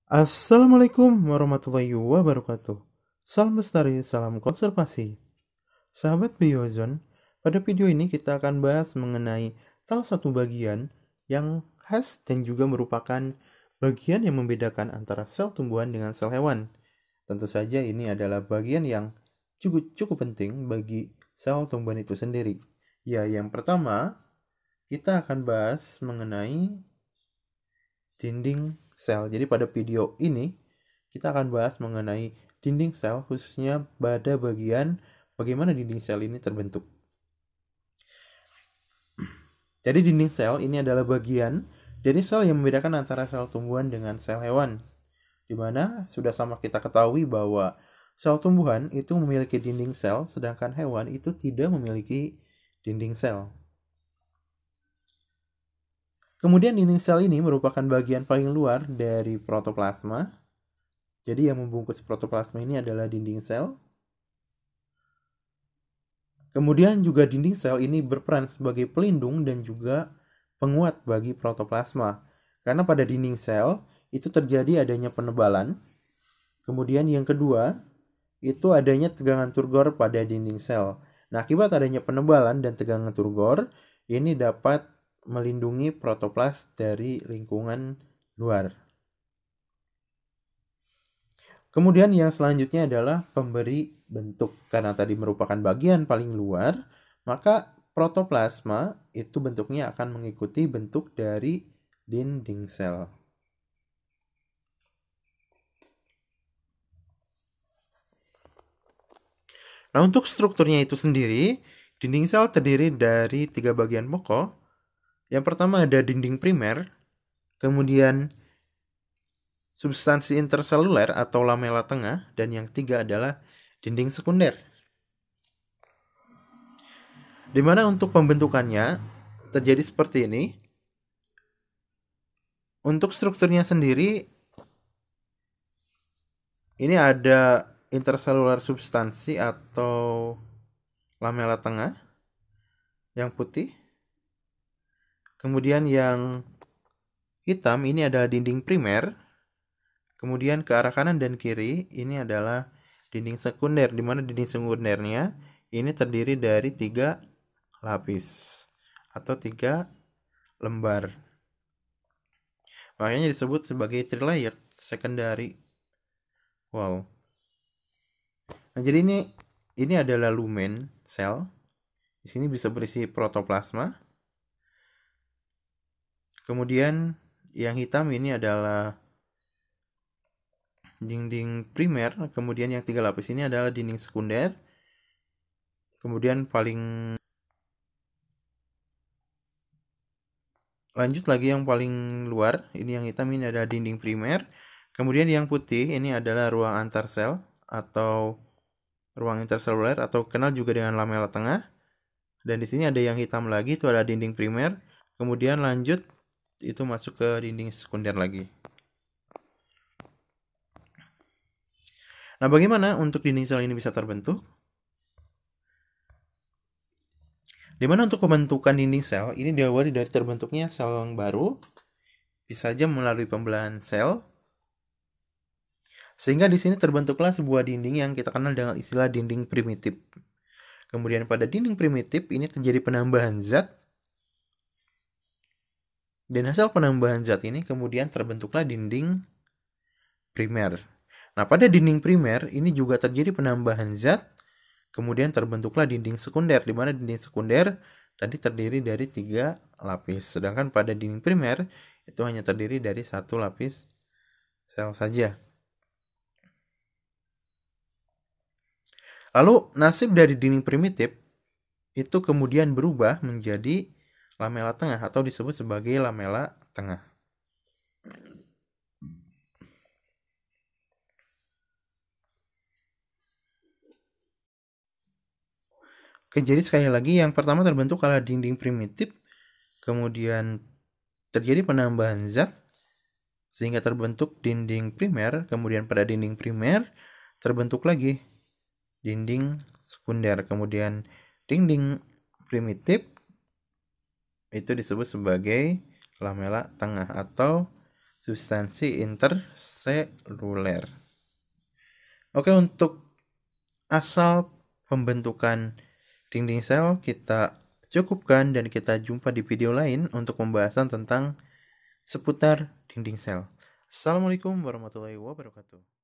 Assalamualaikum warahmatullahi wabarakatuh. Salam lestari, salam konservasi. Sahabat Biozon, pada video ini kita akan bahas mengenai salah satu bagian yang khas dan juga merupakan bagian yang membedakan antara sel tumbuhan dengan sel hewan. Tentu saja ini adalah bagian yang cukup penting bagi sel tumbuhan itu sendiri. Ya, yang pertama kita akan bahas mengenai dinding sel. Jadi pada video ini kita akan bahas mengenai dinding sel, khususnya pada bagian bagaimana dinding sel ini terbentuk. Jadi dinding sel ini adalah bagian dari sel yang membedakan antara sel tumbuhan dengan sel hewan. Di mana sudah sama kita ketahui bahwa sel tumbuhan itu memiliki dinding sel, sedangkan hewan itu tidak memiliki dinding sel. Kemudian dinding sel ini merupakan bagian paling luar dari protoplasma. Jadi yang membungkus protoplasma ini adalah dinding sel. Kemudian juga dinding sel ini berperan sebagai pelindung dan juga penguat bagi protoplasma. Karena pada dinding sel itu terjadi adanya penebalan. Kemudian yang kedua, itu adanya tegangan turgor pada dinding sel. Nah, akibat adanya penebalan dan tegangan turgor, ini dapat melindungi protoplas dari lingkungan luar. Kemudian yang selanjutnya adalah pemberi bentuk. Karena tadi merupakan bagian paling luar, maka protoplasma itu bentuknya akan mengikuti bentuk dari dinding sel. Nah, untuk strukturnya itu sendiri, dinding sel terdiri dari 3 bagian pokok. Yang pertama ada dinding primer, kemudian substansi interseluler atau lamela tengah, dan yang ketiga adalah dinding sekunder. Di mana untuk pembentukannya terjadi seperti ini. Untuk strukturnya sendiri, ini ada interselular substansi atau lamela tengah yang putih. Kemudian yang hitam ini adalah dinding primer. Kemudian ke arah kanan dan kiri ini adalah dinding sekunder, di mana dinding sekundernya ini terdiri dari 3 lapis atau 3 lembar. Makanya disebut sebagai trilayered secondary wall. Nah, jadi ini adalah lumen sel. Di sini bisa berisi protoplasma. Kemudian yang hitam ini adalah dinding primer, kemudian yang 3 lapis ini adalah dinding sekunder. Kemudian lanjut lagi yang paling luar, ini yang hitam ini adalah dinding primer. Kemudian yang putih ini adalah ruang antar sel atau ruang interseluler atau kenal juga dengan lamela tengah. Dan di sini ada yang hitam lagi, itu adalah dinding primer. Kemudian lanjut itu masuk ke dinding sekunder lagi. Nah, bagaimana untuk dinding sel ini bisa terbentuk? Dimana untuk pembentukan dinding sel ini diawali dari terbentuknya sel yang baru, bisa saja melalui pembelahan sel, sehingga di sini terbentuklah sebuah dinding yang kita kenal dengan istilah dinding primitif. Kemudian pada dinding primitif ini terjadi penambahan zat, dan hasil penambahan zat ini kemudian terbentuklah dinding primer. Nah, pada dinding primer ini juga terjadi penambahan zat, kemudian terbentuklah dinding sekunder, di mana dinding sekunder tadi terdiri dari 3 lapis. Sedangkan pada dinding primer itu hanya terdiri dari 1 lapis sel saja. Lalu nasib dari dinding primitif itu kemudian berubah menjadi lamela tengah atau disebut sebagai lamela tengah. Oke, jadi sekali lagi yang pertama terbentuk adalah dinding primitif, kemudian terjadi penambahan zat sehingga terbentuk dinding primer, kemudian pada dinding primer terbentuk lagi dinding sekunder, kemudian dinding primitif itu disebut sebagai lamela tengah atau substansi interseluler. Oke, untuk asal pembentukan dinding sel kita cukupkan dan kita jumpa di video lain untuk pembahasan tentang seputar dinding sel. Assalamualaikum warahmatullahi wabarakatuh.